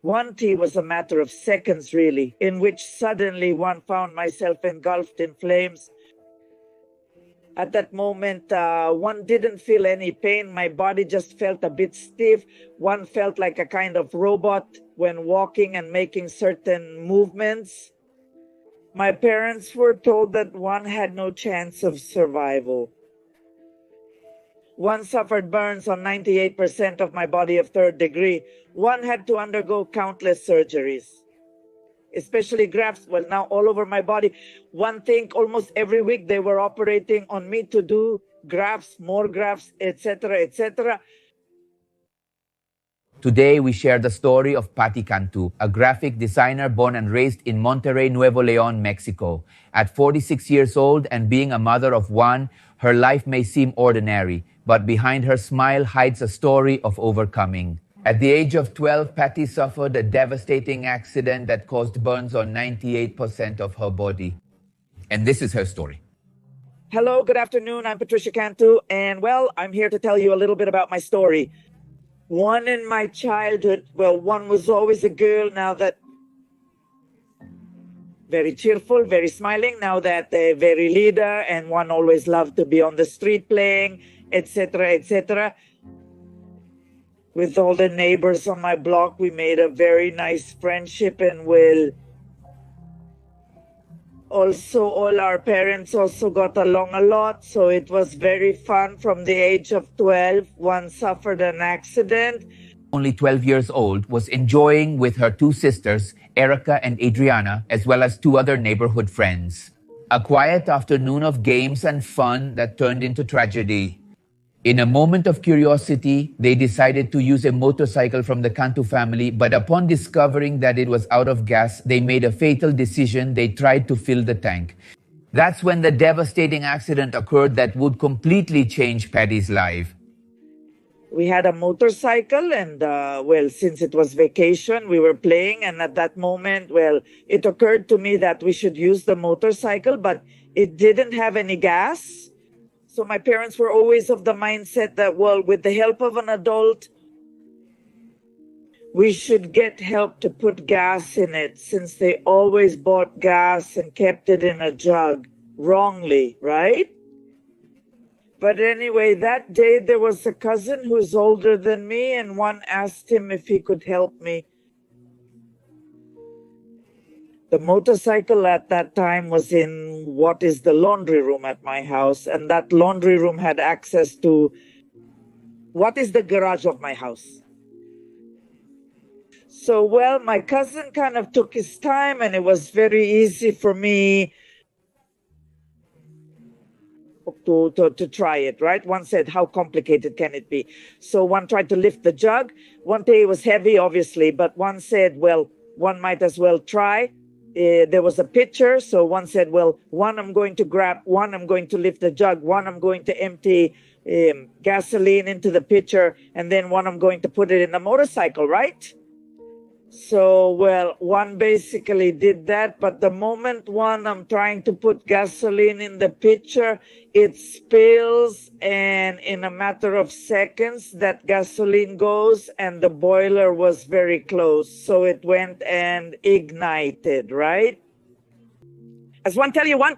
One tea was a matter of seconds, really, in which suddenly one found myself engulfed in flames. At that moment, one didn't feel any pain. My body just felt a bit stiff. One felt like a kind of robot when walking and making certain movements. My parents were told that one had no chance of survival. One suffered burns on 98% of my body of third degree. One had to undergo countless surgeries, especially grafts. Well, now all over my body. One thing, almost every week they were operating on me to do grafts, more grafts, etc., etc. Today, we share the story of Patti Cantú, a graphic designer born and raised in Monterrey, Nuevo León, Mexico. At 46 years old and being a mother of one, her life may seem ordinary, but behind her smile hides a story of overcoming. At the age of 12, Patti suffered a devastating accident that caused burns on 98% of her body. And this is her story. Hello, good afternoon. I'm Patricia Cantú, and well, I'm here to tell you a little bit about my story. One in my childhood, well, one was always a girl, now that very cheerful, very smiling, now that they're very leader, and one always loved to be on the street playing, etc., etc. With all the neighbors on my block, we made a very nice friendship, and well, also all our parents also got along a lot, so it was very fun. From the age of 12, one suffered an accident. Only 12 years old, was enjoying with her two sisters, Erica and Adriana, as well as two other neighborhood friends. A quiet afternoon of games and fun that turned into tragedy. In a moment of curiosity, they decided to use a motorcycle from the Cantú family, but upon discovering that it was out of gas, they made a fatal decision. They tried to fill the tank. That's when the devastating accident occurred that would completely change Patty's life. We had a motorcycle, and well, since it was vacation, we were playing, and at that moment, well, it occurred to me that we should use the motorcycle, but it didn't have any gas. So my parents were always of the mindset that, well, with the help of an adult, we should get help to put gas in it, since they always bought gas and kept it in a jug wrongly, right? But anyway, that day there was a cousin who's older than me, and one asked him if he could help me. The motorcycle at that time was in what is the laundry room at my house, and that laundry room had access to what is the garage of my house. So, well, my cousin kind of took his time, and it was very easy for me to try it, right? One said, how complicated can it be? So one tried to lift the jug. One day it was heavy, obviously, but one said, well, one might as well try. There was a pitcher, so one said, well, one I'm going to grab, one I'm going to lift the jug, one I'm going to empty gasoline into the pitcher, and then one I'm going to put it in the motorcycle, right? So, well, one basically did that, but the moment one I'm trying to put gasoline in the pitcher, it spills, and in a matter of seconds, that gasoline goes, and the boiler was very close. So it went and ignited, right? As one tell you, one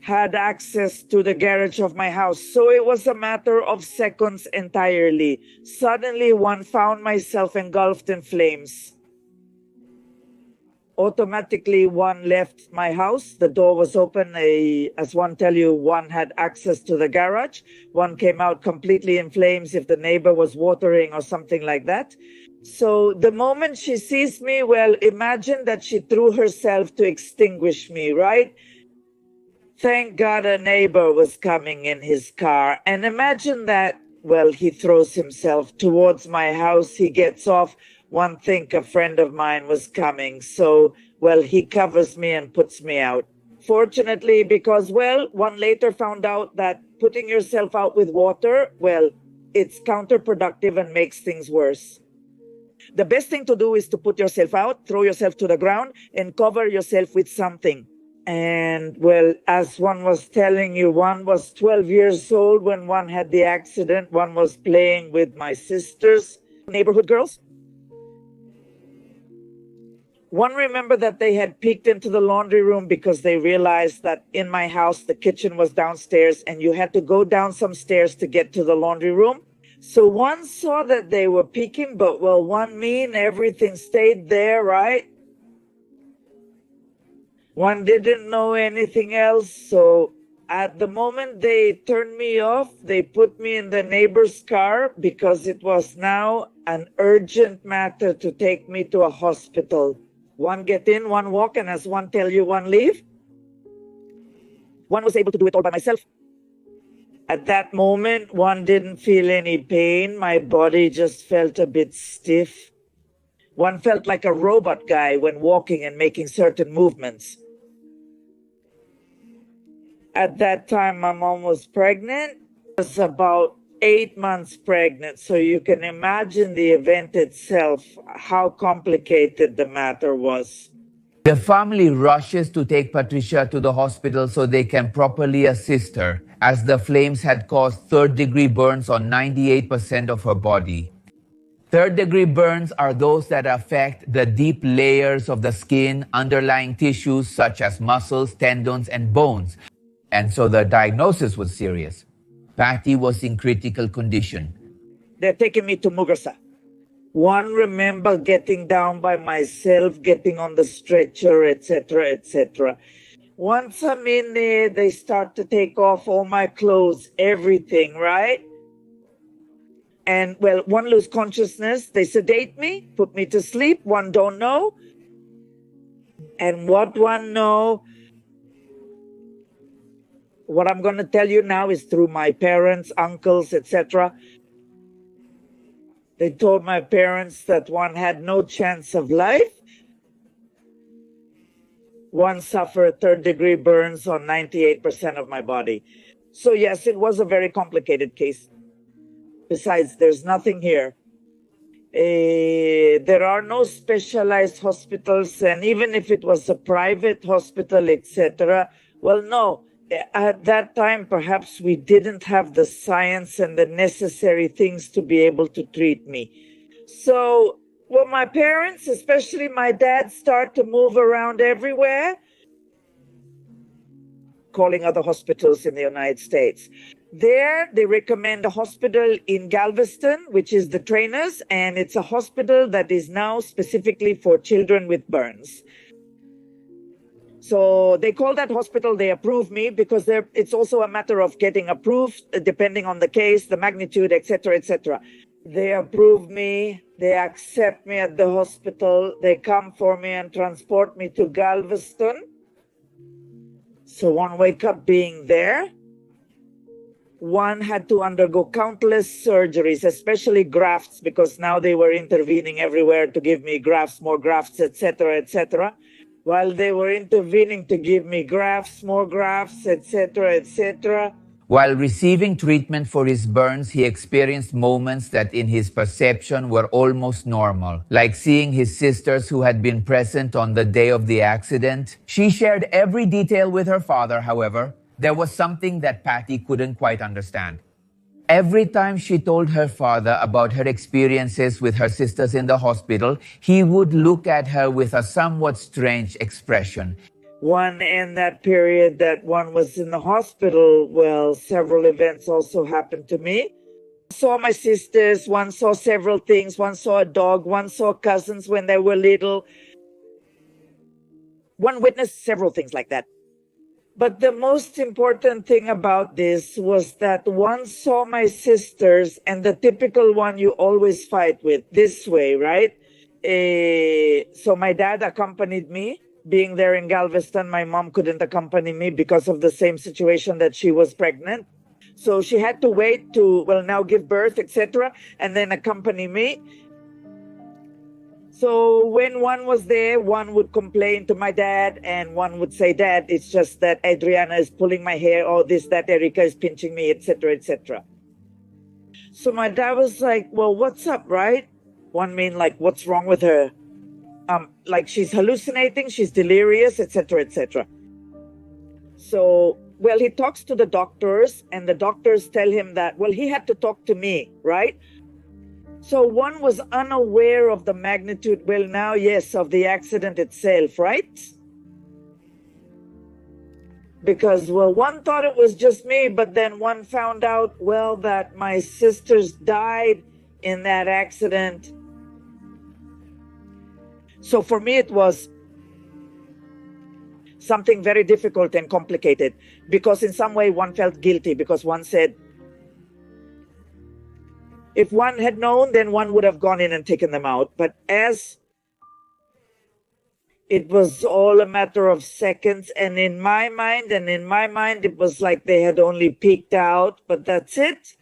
had access to the garage of my house. So it was a matter of seconds entirely. Suddenly, one found myself engulfed in flames. Automatically, one left my house. The door was open. As one tell you, one had access to the garage. One came out completely in flames if the neighbor was watering or something like that. So the moment she sees me, well, imagine that she threw herself to extinguish me, right? Thank God a neighbor was coming in his car. And imagine that, well, he throws himself towards my house. He gets off. One think a friend of mine was coming. So, well, he covers me and puts me out. Fortunately, because, well, one later found out that putting yourself out with water, well, it's counterproductive and makes things worse. The best thing to do is to put yourself out, throw yourself to the ground, and cover yourself with something. And, well, as one was telling you, one was 12 years old when one had the accident. One was playing with my sisters, neighborhood girls. One remembered that they had peeked into the laundry room because they realized that in my house, the kitchen was downstairs and you had to go down some stairs to get to the laundry room. So one saw that they were peeking, but well, one mean everything stayed there, right? One didn't know anything else. So at the moment they turned me off, they put me in the neighbor's car because it was now an urgent matter to take me to a hospital. One get in, one walk, and as one tell you, one leave. One was able to do it all by myself. At that moment, one didn't feel any pain. My body just felt a bit stiff. One felt like a robot guy when walking and making certain movements. At that time, my mom was pregnant. I was about 8 months pregnant. So you can imagine the event itself, how complicated the matter was. The family rushes to take Patricia to the hospital so they can properly assist her, as the flames had caused third-degree burns on 98% of her body. Third-degree burns are those that affect the deep layers of the skin, underlying tissues such as muscles, tendons, and bones. And so the diagnosis was serious. Patti was in critical condition. They're taking me to Mugasa. One remember getting down by myself, getting on the stretcher, etc., etc. Once I'm in there, they start to take off all my clothes, everything, right? And well, one lose consciousness. They sedate me, put me to sleep. One don't know. And what one know, what I'm going to tell you now is through my parents, uncles, etc. They told my parents that one had no chance of life. One suffered third-degree burns on 98% of my body. So yes, it was a very complicated case. Besides, there's nothing here. There are no specialized hospitals, and even if it was a private hospital, etc., well, no. At that time, perhaps we didn't have the science and the necessary things to be able to treat me. So, well, my parents, especially my dad, start to move around everywhere, calling other hospitals in the United States. There, they recommend a hospital in Galveston, which is the trainers, and it's a hospital that is now specifically for children with burns. So they call that hospital, they approve me because it's also a matter of getting approved depending on the case, the magnitude, etc., etc. They approve me, they accept me at the hospital, they come for me and transport me to Galveston. So one wake up being there. One had to undergo countless surgeries, especially grafts, because now they were intervening everywhere to give me grafts, more grafts, etc., etc. While they were intervening to give me grafts, more grafts, etc., etc. While receiving treatment for his burns, he experienced moments that in his perception were almost normal, like seeing his sisters who had been present on the day of the accident. She shared every detail with her father, however. There was something that Patti couldn't quite understand. Every time she told her father about her experiences with her sisters in the hospital, he would look at her with a somewhat strange expression. One in that period that one was in the hospital, well, several events also happened to me. Saw my sisters, one saw several things, one saw a dog, one saw cousins when they were little. One witnessed several things like that. But the most important thing about this was that one saw my sisters, and the typical one you always fight with, this way, right? So my dad accompanied me. Being there in Galveston, my mom couldn't accompany me because of the same situation that she was pregnant. So she had to wait to, well, now give birth, etc., and then accompany me. So when one was there, one would complain to my dad, and one would say, "Dad, it's just that Adriana is pulling my hair, or this, that Erica is pinching me, etc., etc." So my dad was like, "Well, what's up, right?" One mean like, "What's wrong with her?" Like she's hallucinating, she's delirious, etc., etc. So, well, he talks to the doctors, and the doctors tell him that, well, he had to talk to me, right? So one was unaware of the magnitude, well, now, yes, of the accident itself, right? Because, well, one thought it was just me, but then one found out, well, that my sisters died in that accident. So for me, it was something very difficult and complicated, because in some way one felt guilty, because one said, if one had known, then one would have gone in and taken them out. But as it was all a matter of seconds, and in my mind, it was like they had only peeked out, but that's it.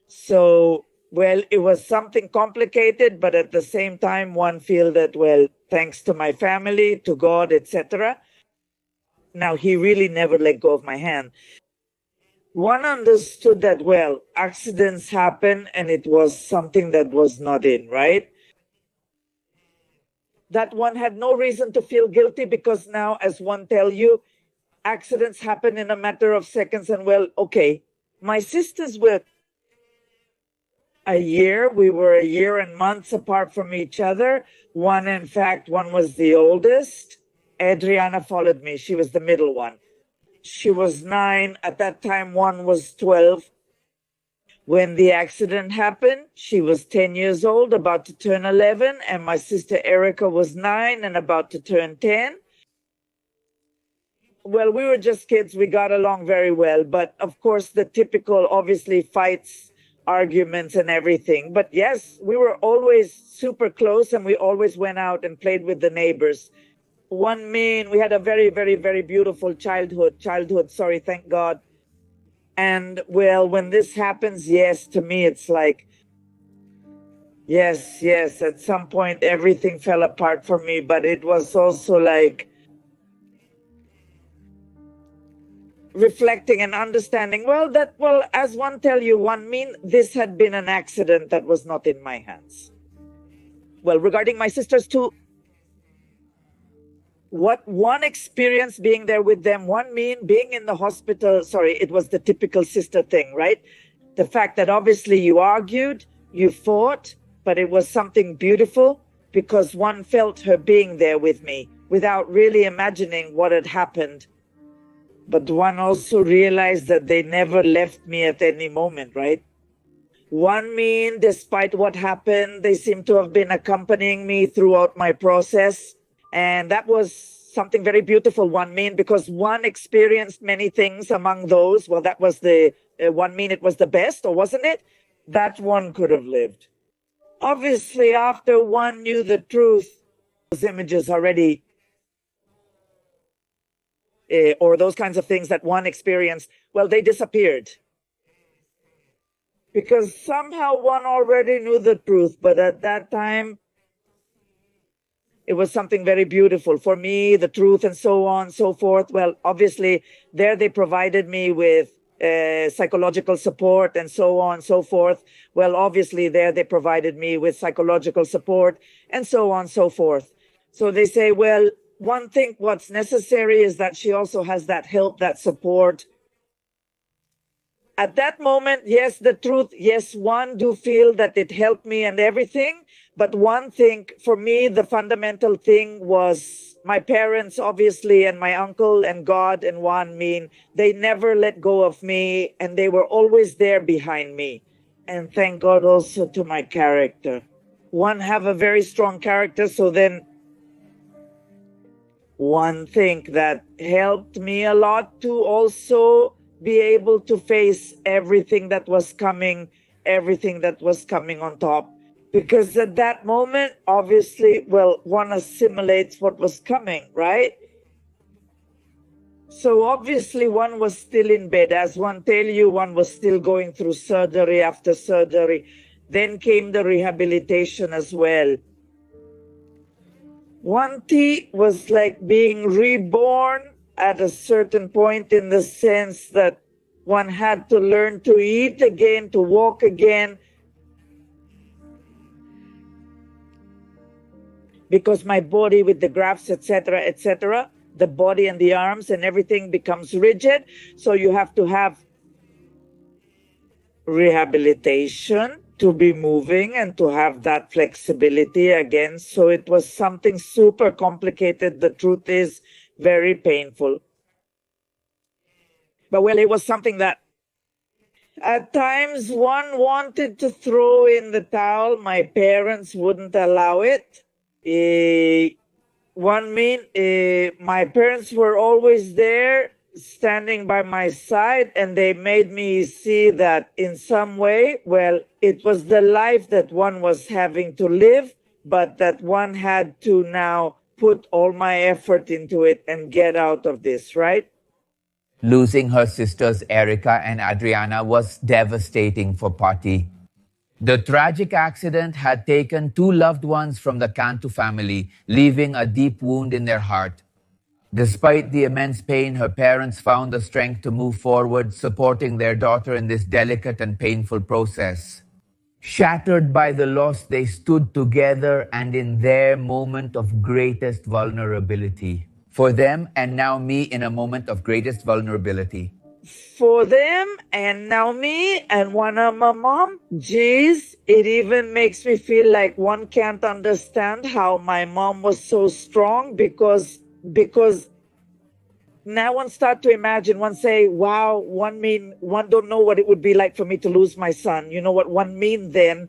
So, well, it was something complicated, but at the same time, one feel that, well, thanks to my family, to God, etc. Now, he really never let go of my hand. One understood that, well, accidents happen, and it was something that was not in, right? That one had no reason to feel guilty, because now, as one tell you, accidents happen in a matter of seconds. And well, okay, my sisters were we were a year and months apart from each other. One, in fact, one was the oldest. Adriana followed me. She was the middle one. She was 9. At that time, one was 12. When the accident happened, she was 10 years old, about to turn 11, and my sister Erica was 9 and about to turn 10. Well, we were just kids. We got along very well. But of course, the typical, obviously, fights, arguments, and everything. But yes, we were always super close, and we always went out and played with the neighbors. We had a very, very, very beautiful childhood, thank God. And well, when this happens, yes, to me, it's like, yes, at some point, everything fell apart for me, but it was also like reflecting and understanding, well, as one tell you, this had been an accident that was not in my hands. Well, regarding my sisters too, what one experience being there with them, being in the hospital, it was the typical sister thing, right? The fact that obviously you argued, you fought, but it was something beautiful, because one felt her being there with me without really imagining what had happened. But one also realized that they never left me at any moment, right? Despite what happened, they seem to have been accompanying me throughout my process. And that was something very beautiful, because one experienced many things among those. Well, that was it was the best, or wasn't it? That one could have lived. Obviously, after one knew the truth, those images already, or those kinds of things that one experienced, well, they disappeared. Because somehow one already knew the truth, but at that time, it was something very beautiful for me, the truth, and so on and so forth. Well, obviously, there they provided me with psychological support and so on and so forth. Well, obviously, there they provided me with psychological support and so on and so forth. So they say, well, one thing what's necessary is that she also has that help, that support. At that moment, yes, the truth, yes, one do feel that it helped me and everything. But one thing, for me, the fundamental thing was my parents, obviously, and my uncle and God, and they never let go of me, and they were always there behind me. And thank God also to my character. One have a very strong character, so then one thing that helped me a lot to also be able to face everything that was coming on top. Because at that moment, obviously, well, one assimilates what was coming, right? So obviously one was still in bed. As one tell you, one was still going through surgery after surgery. Then came the rehabilitation as well. One T was like being reborn at a certain point, in the sense that one had to learn to eat again, to walk again. Because my body with the grafts, etc., the body and the arms and everything becomes rigid. So you have to have rehabilitation to be moving and to have that flexibility again. So it was something super complicated. The truth is very painful. But well, it was something that at times one wanted to throw in the towel. My parents wouldn't allow it. My parents were always there standing by my side, and they made me see that in some way, well, it was the life that one was having to live, but that one had to now put all my effort into it and get out of this, right? Losing her sisters Erica and Adriana was devastating for Paty. The tragic accident had taken two loved ones from the Cantú family, leaving a deep wound in their heart. Despite the immense pain, her parents found the strength to move forward, supporting their daughter in this delicate and painful process. Shattered by the loss, they stood together and in their moment of greatest vulnerability. For them, and now me in a moment of greatest vulnerability. For them, and now me, and one of my mom, geez, it even makes me feel like one can't understand how my mom was so strong because now one start to imagine, one say, wow, one don't know what it would be like for me to lose my son. You know what one mean then?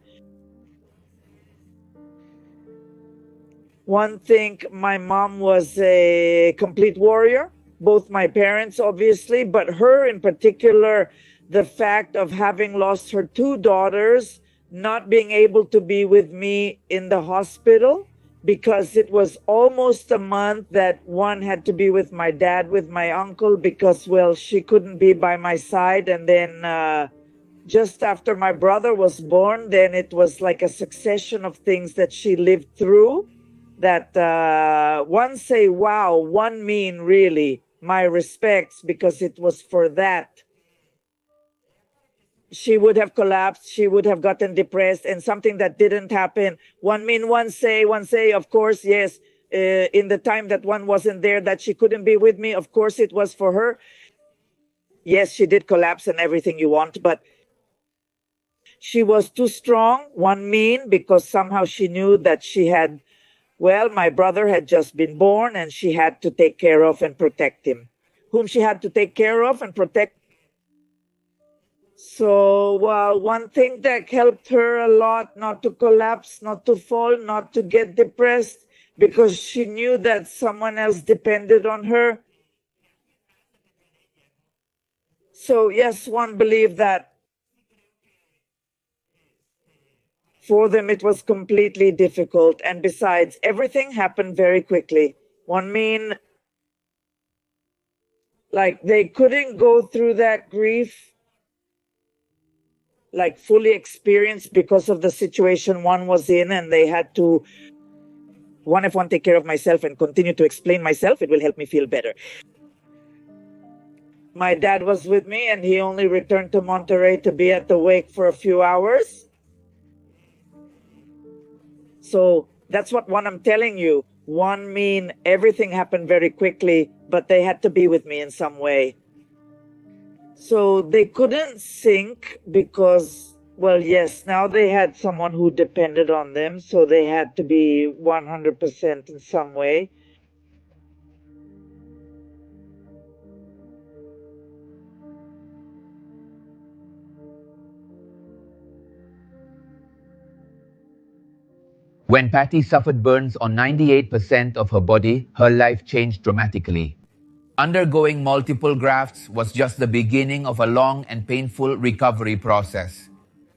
One think my mom was a complete warrior, both my parents, obviously, but her in particular, the fact of having lost her two daughters, not being able to be with me in the hospital, because it was almost a month that one had to be with my dad, with my uncle, because, well, she couldn't be by my side. And then just after my brother was born, then it was like a succession of things that she lived through that one say, wow, one mean really my respects, because it was for that. She would have collapsed, she would have gotten depressed, and something that didn't happen. One say, of course, yes, in the time that one wasn't there, that she couldn't be with me, of course it was for her. Yes, she did collapse and everything you want, but she was too strong, one mean, because somehow she knew that she had, well, my brother had just been born and she had to take care of and protect him. Whom she had to take care of and protect. So, well, one thing that helped her a lot not to collapse, not to fall, not to get depressed, because she knew that someone else depended on her. So, yes, one believed that for them it was completely difficult. And besides, everything happened very quickly. One mean, like they couldn't go through that grief like fully experienced because of the situation one was in, and they had to, if one take care of myself and continue to explain myself, it will help me feel better. My dad was with me and he only returned to Monterrey to be at the wake for a few hours. So that's what one I'm telling you. One mean everything happened very quickly, but they had to be with me in some way. So they couldn't sink because, well, yes, now they had someone who depended on them. So they had to be 100% in some way. When Paty suffered burns on 98% of her body, her life changed dramatically. Undergoing multiple grafts was just the beginning of a long and painful recovery process.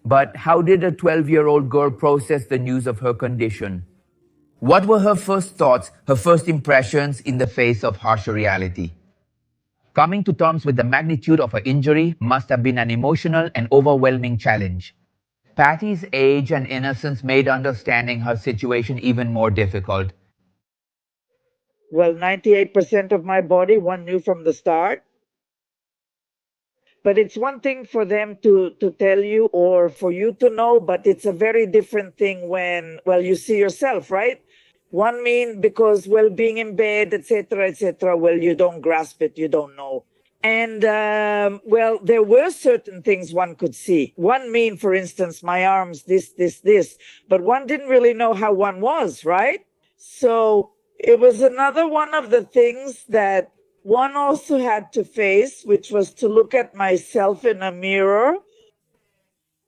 But how did a 12-year-old girl process the news of her condition? What were her first thoughts, her first impressions in the face of harsher reality? Coming to terms with the magnitude of her injury must have been an emotional and overwhelming challenge. Patty's age and innocence made understanding her situation even more difficult. Well, 98% of my body, one knew from the start. But it's one thing for them to tell you or for you to know, but it's a very different thing when, well, you see yourself, right? One mean because, well, being in bed, etc., well, you don't grasp it, you don't know. And well, there were certain things one could see. One mean, for instance, my arms, this, but one didn't really know how one was, right? So it was another one of the things that one also had to face, which was to look at myself in a mirror.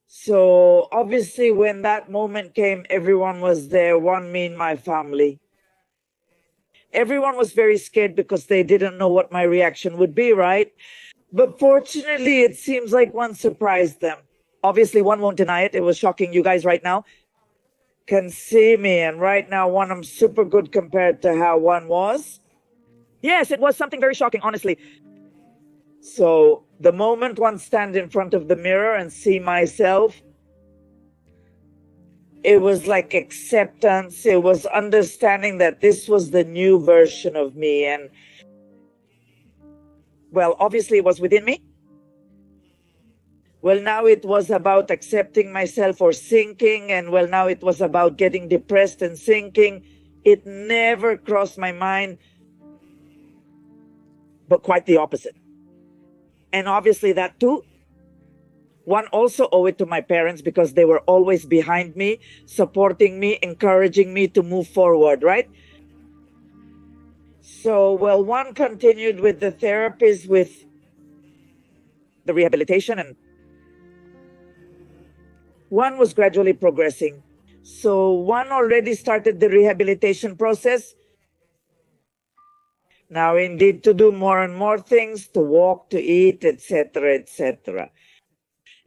So obviously, when that moment came, everyone was there, one mean my family. Everyone was very scared because they didn't know what my reaction would be, right? But fortunately, it seems like one surprised them. Obviously, one won't deny it. It was shocking. You guys right now can see me, and right now, one, I'm super good compared to how one was. Yes, it was something very shocking, honestly. So the moment one stand in front of the mirror and see myself, it was like acceptance. It was understanding that this was the new version of me. And well, obviously it was within me. Well, now it was about accepting myself or sinking. And well, now it was about getting depressed and sinking. It never crossed my mind, but quite the opposite. And obviously that too, one also owe it to my parents because they were always behind me, supporting me, encouraging me to move forward, right? So, well, one continued with the therapies, with the rehabilitation, and one was gradually progressing. So, one already started the rehabilitation process. Now, indeed, to do more and more things, to walk, to eat, etc., etc.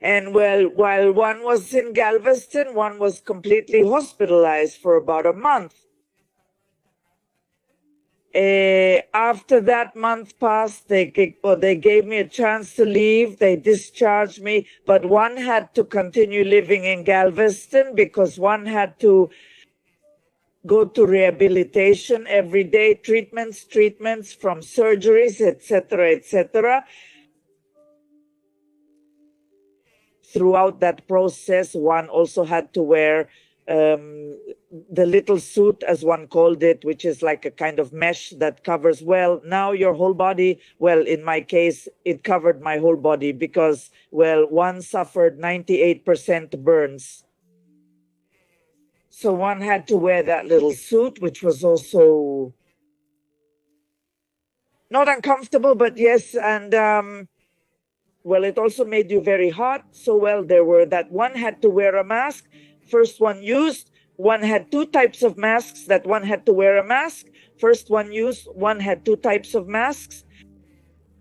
And well, while one was in Galveston, one was completely hospitalized for about a month. After that month passed, they gave me a chance to leave. They discharged me, but one had to continue living in Galveston because one had to go to rehabilitation every day, treatments from surgeries, etc., etc. Throughout that process, one also had to wear the little suit, as one called it, which is like a kind of mesh that covers, well, now your whole body. Well, in my case, it covered my whole body because, well, one suffered 98% burns. So one had to wear that little suit, which was also not uncomfortable, but yes, and well, it also made you very hot. So, well, there were that one had to wear a mask. First one used, one had two types of masks that one had to wear a mask. First one used, one had two types of masks.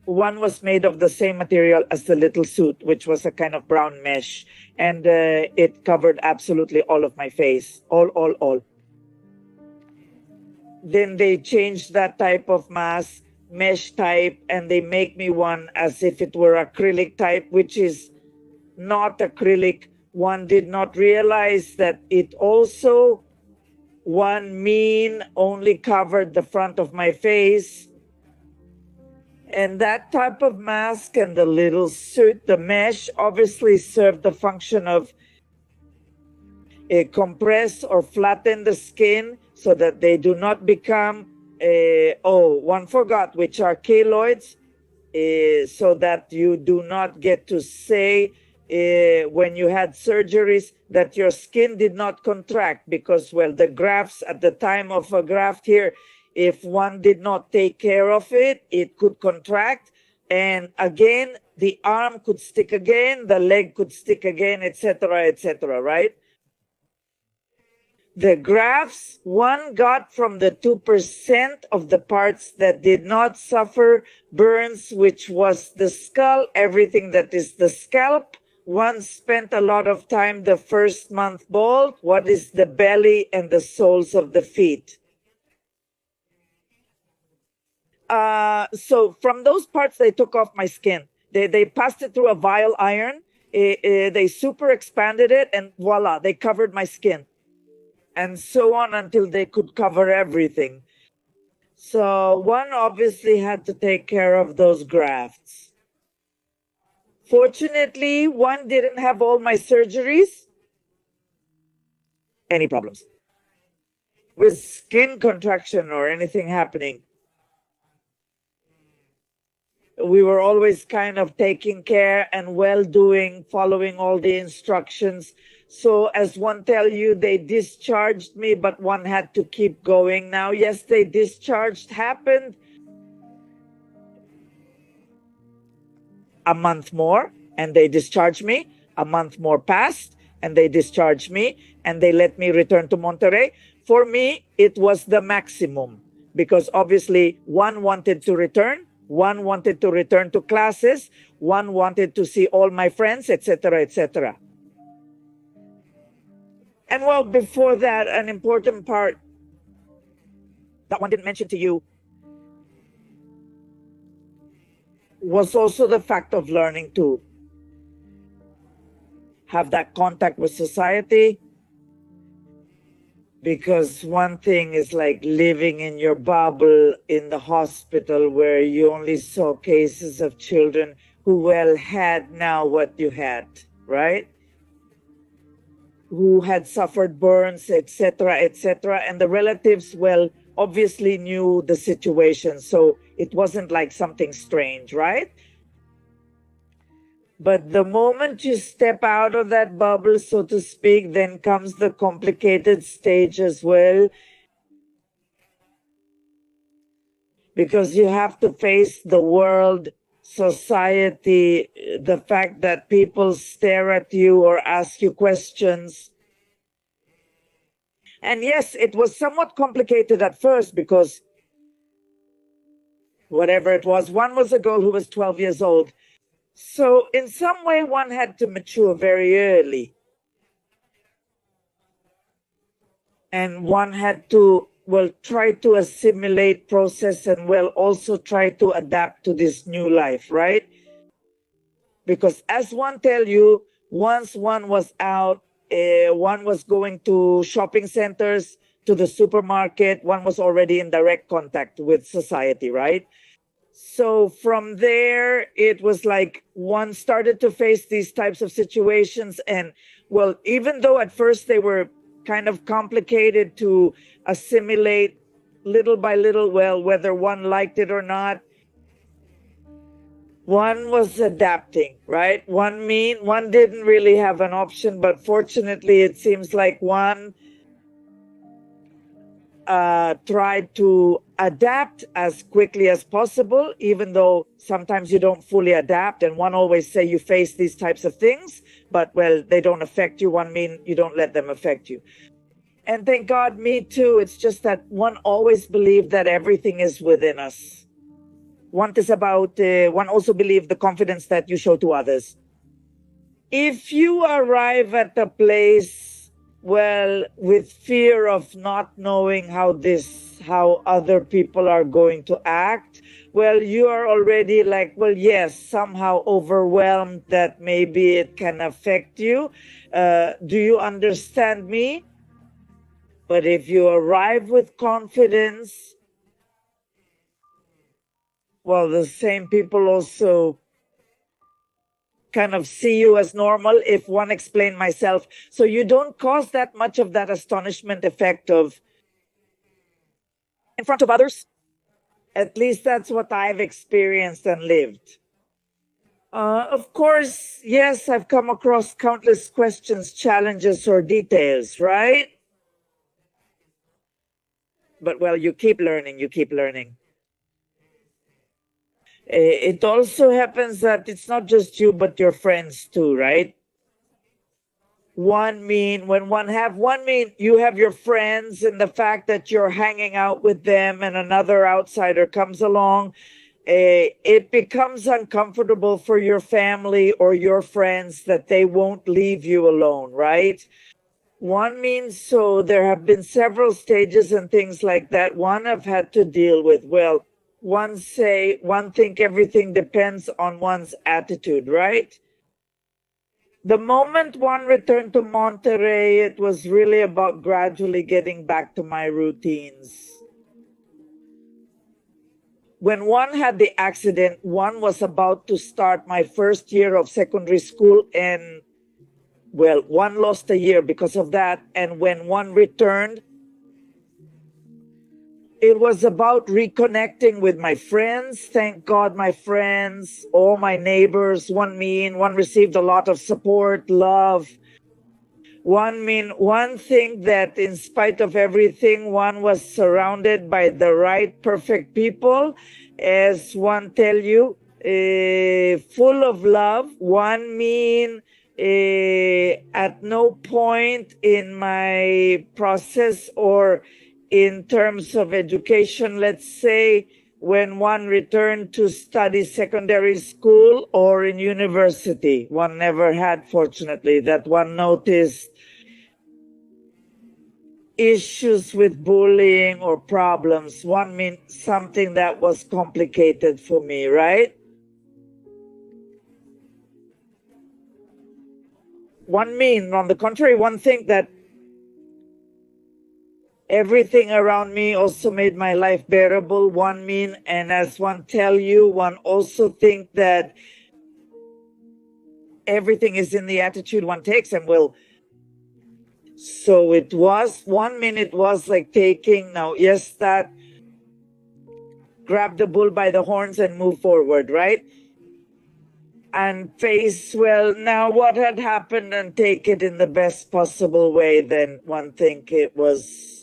One was made of the same material as the little suit, which was a kind of brown mesh. And it covered absolutely all of my face. All. Then they changed that type of mask, mesh type, and they make me one as if it were acrylic type, which is not acrylic. One did not realize that it also, one mean, only covered the front of my face. And that type of mask and the little suit, the mesh, obviously served the function of compress or flatten the skin so that they do not become, one forgot, which are keloids, so that you do not get to say when you had surgeries that your skin did not contract because, well, the grafts at the time of a graft here, if one did not take care of it, it could contract. And again, the arm could stick again, the leg could stick again, etc., right? The grafts one got from the 2% of the parts that did not suffer burns, which was the skull, everything that is the scalp. One spent a lot of time the first month bald. What is the belly and the soles of the feet? So from those parts, they took off my skin. They passed it through a vile iron. They super expanded it, and voila, they covered my skin. And so on until they could cover everything. So one obviously had to take care of those grafts. Fortunately, one didn't have all my surgeries. Any problems with skin contraction or anything happening. We were always kind of taking care and well-doing, following all the instructions. So as one tell you, they discharged me, but one had to keep going. Now, yes, they discharged happened a month more, and they discharged me. A month more passed, and they discharged me, and they let me return to Monterrey. For me, it was the maximum, because obviously one wanted to return, one wanted to return to classes, one wanted to see all my friends, etc., etc. And well, before that, an important part that one didn't mention to you was also the fact of learning to have that contact with society. Because one thing is like living in your bubble in the hospital where you only saw cases of children who well had now what you had, right? Who had suffered burns, etc., etc. And the relatives, well, obviously knew the situation. So it wasn't like something strange, right? But the moment you step out of that bubble, so to speak, then comes the complicated stage as well. Because you have to face the world, society, the fact that people stare at you or ask you questions. And yes, it was somewhat complicated at first because whatever it was, one was a girl who was 12 years old. So in some way, one had to mature very early. And one had to, well, try to assimilate, process, and well, also try to adapt to this new life, right? Because as one tell you, once one was out, one was going to shopping centers, to the supermarket, one was already in direct contact with society, right? So from there, it was like one started to face these types of situations. And well, even though at first they were kind of complicated to assimilate little by little, well, whether one liked it or not, one was adapting, right? One didn't really have an option, but fortunately, it seems like one tried to adapt as quickly as possible, even though sometimes you don't fully adapt. And one always say you face these types of things, but well, they don't affect you. One mean you don't let them affect you. And thank God, me too. It's just that one always believed that everything is within us. One is about, one also believed the confidence that you show to others. If you arrive at a place, well, with fear of not knowing how other people are going to act, well, you are already like, well, yes, somehow overwhelmed that maybe it can affect you. Do you understand me? But if you arrive with confidence, well, the same people also kind of see you as normal, if one explain myself. So you don't cause that much of that astonishment effect of in front of others. At least that's what I've experienced and lived. Of course, yes, I've come across countless questions, challenges, or details, right? But well, you keep learning, you keep learning. It also happens that it's not just you, but your friends too, right? When you have your friends, and the fact that you're hanging out with them and another outsider comes along, it becomes uncomfortable for your family or your friends that they won't leave you alone, right? So there have been several stages and things like that one have had to deal with. Well, one think everything depends on one's attitude, right? The moment one returned to Monterrey, it was really about gradually getting back to my routines. When one had the accident, one was about to start my first year of secondary school, and well, one lost a year because of that. And when one returned, it was about reconnecting with my friends. Thank God, my friends, all my neighbors, one received a lot of support, love. One thing that in spite of everything, one was surrounded by the right, perfect people, as one tell you, full of love. At no point in my process or in terms of education, let's say, when one returned to study secondary school or in university, one never had, fortunately, that one noticed issues with bullying or problems. Something that was complicated for me, right? On the contrary, one thing that everything around me also made my life bearable. And as one tell you, one also think that everything is in the attitude one takes and will. So it was 1 minute was like taking now, yes, that grab the bull by the horns and move forward, right? And face, well, now what had happened and take it in the best possible way. Then one think it was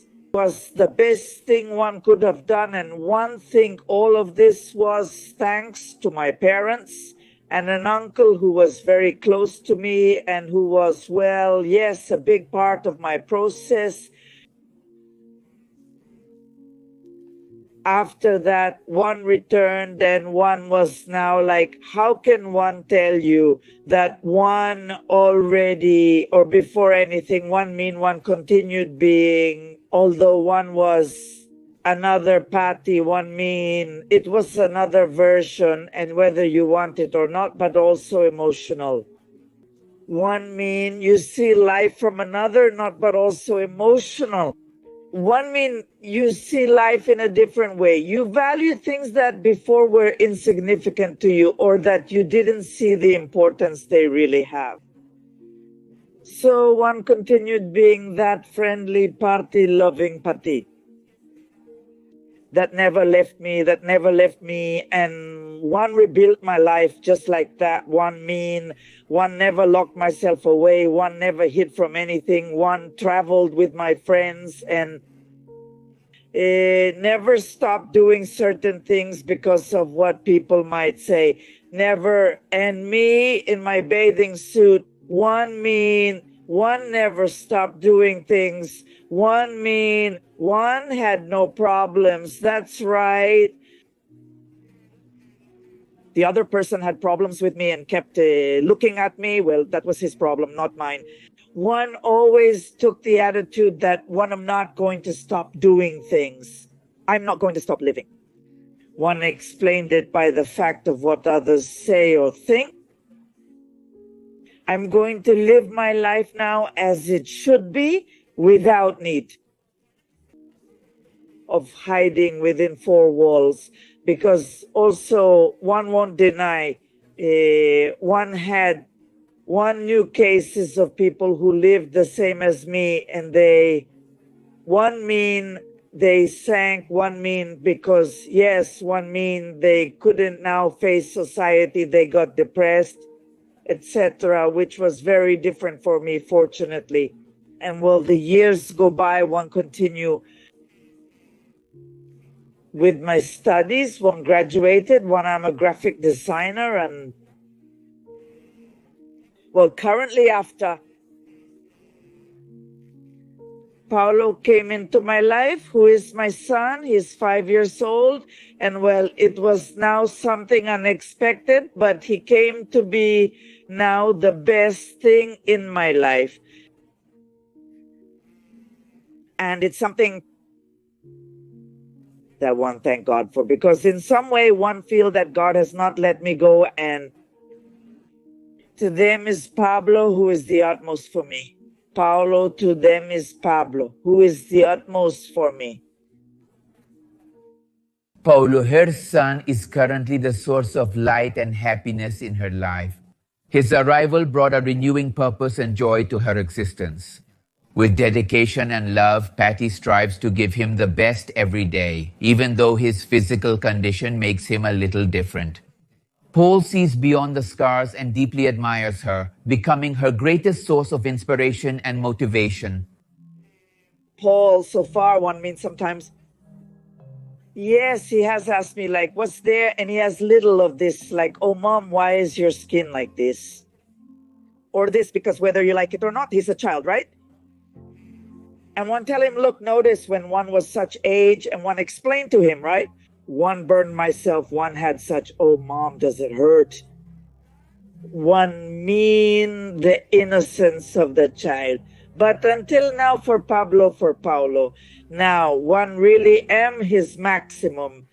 the best thing one could have done. And one think all of this was thanks to my parents and an uncle who was very close to me and who was, well, yes, a big part of my process. After that, one returned and one was now like, how can one tell you that one already, or before anything, one continued being, although one was another Paty, it was another version, and whether you want it or not, but also emotional. You see life from another, not but also emotional. You see life in a different way. You value things that before were insignificant to you or that you didn't see the importance they really have. So one continued being that friendly, party-loving Patti that never left me, and one rebuilt my life just like that. One never locked myself away, one never hid from anything, one traveled with my friends and never stopped doing certain things because of what people might say. Never. And me in my bathing suit, one never stopped doing things. One had no problems. That's right. The other person had problems with me and kept looking at me. Well, that was his problem, not mine. One always took the attitude that I'm not going to stop doing things. I'm not going to stop living. One explained it by the fact of what others say or think. I'm going to live my life now as it should be, without need of hiding within four walls. Because also one won't deny, one knew cases of people who lived the same as me, and they sank, because yes, they couldn't now face society, they got depressed, etc., which was very different for me, fortunately. And well, the years go by, one continue with my studies, one graduated, I'm a graphic designer, and well, currently after Paolo came into my life, who is my son, he's 5 years old, and well, it was now something unexpected, but he came to be now the best thing in my life. And it's something that one thank God for, because in some way one feel that God has not let me go, and to them is Pablo, who is the utmost for me. Paolo, to them is Pablo, who is the utmost for me. Paulo, her son, is currently the source of light and happiness in her life. His arrival brought a renewing purpose and joy to her existence. With dedication and love, Paty strives to give him the best every day, even though his physical condition makes him a little different. Paul sees beyond the scars and deeply admires her, becoming her greatest source of inspiration and motivation. Paul, so far, one means sometimes, yes, he has asked me, like, what's there? And he has little of this, like, oh, mom, why is your skin like this? Or this, because whether you like it or not, he's a child, right? And one tell him, look, notice when one was such age, and one explained to him, right? One burned myself, one had such, oh, mom, does it hurt? One mean the innocence of the child. But until now, for Paulo, now one really am his maximum.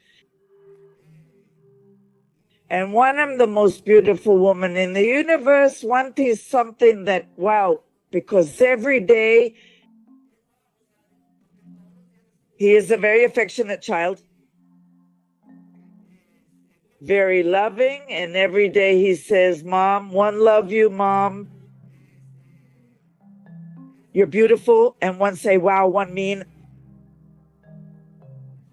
And one am the most beautiful woman in the universe. One is something that, wow, because every day he is a very affectionate child, very loving, and every day he says, Mom, one love you, Mom. You're beautiful. And one say, wow, one mean.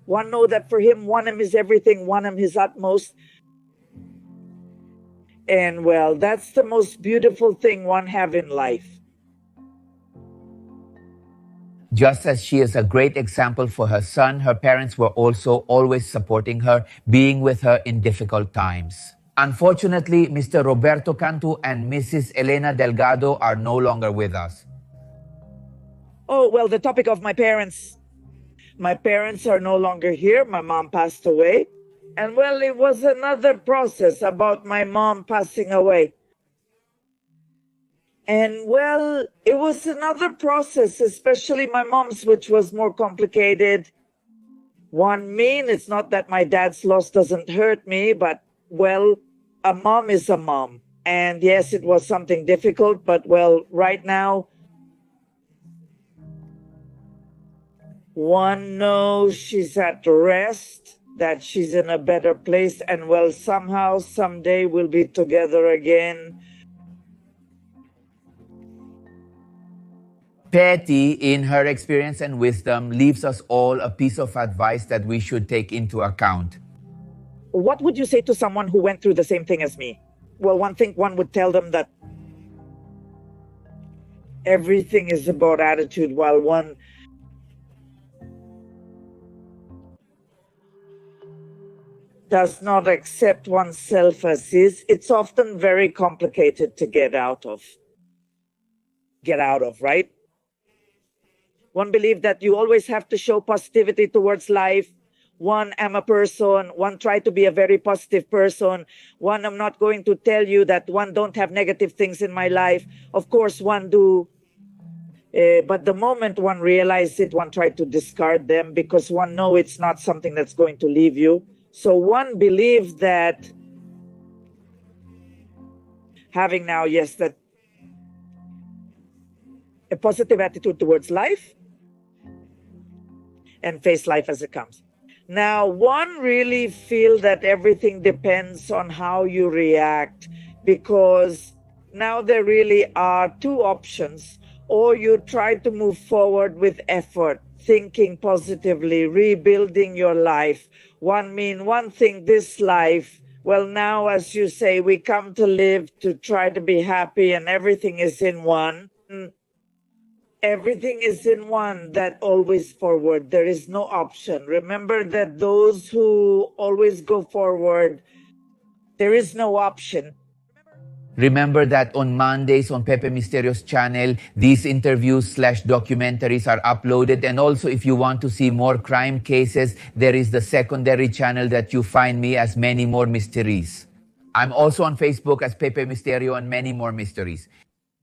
One know that for him, one am is everything, one am his utmost. And well, that's the most beautiful thing one have in life. Just as she is a great example for her son, her parents were also always supporting her, being with her in difficult times. Unfortunately, Mr. Roberto Cantú and Mrs. Elena Delgado are no longer with us. Oh, well, the topic of my parents. My parents are no longer here. My mom passed away. And well, it was another process about my mom passing away. And well, it was another process, especially my mom's, which was more complicated. One mean, it's not that my dad's loss doesn't hurt me, but well, a mom is a mom. And yes, it was something difficult, but well, right now, one knows she's at rest, that she's in a better place, and well, somehow, someday we'll be together again. Paty, in her experience and wisdom, leaves us all a piece of advice that we should take into account. What would you say to someone who went through the same thing as me? Well, one thing one would tell them that everything is about attitude, while one does not accept oneself as is, it's often very complicated to get out of, right? One believe that you always have to show positivity towards life. One, am a person. One, try to be a very positive person. One, I'm not going to tell you that one don't have negative things in my life. Of course, one do. But the moment one realizes it, one try to discard them because one know it's not something that's going to leave you. So one believes that having now, yes, that a positive attitude towards life and face life as it comes. Now, one really feel that everything depends on how you react, because now there really are two options. Or you try to move forward with effort, thinking positively, rebuilding your life. One thing, this life, well, now, as you say, we come to live to try to be happy, and everything is in one. Everything is in one, that always forward. There is no option. Remember that those who always go forward, there is no option. Remember that on Mondays on Pepe Misterio's channel, these interviews/documentaries are uploaded. And also, if you want to see more crime cases, there is the secondary channel that you find me as Many More Mysteries. I'm also on Facebook as Pepe Misterio and Many More Mysteries.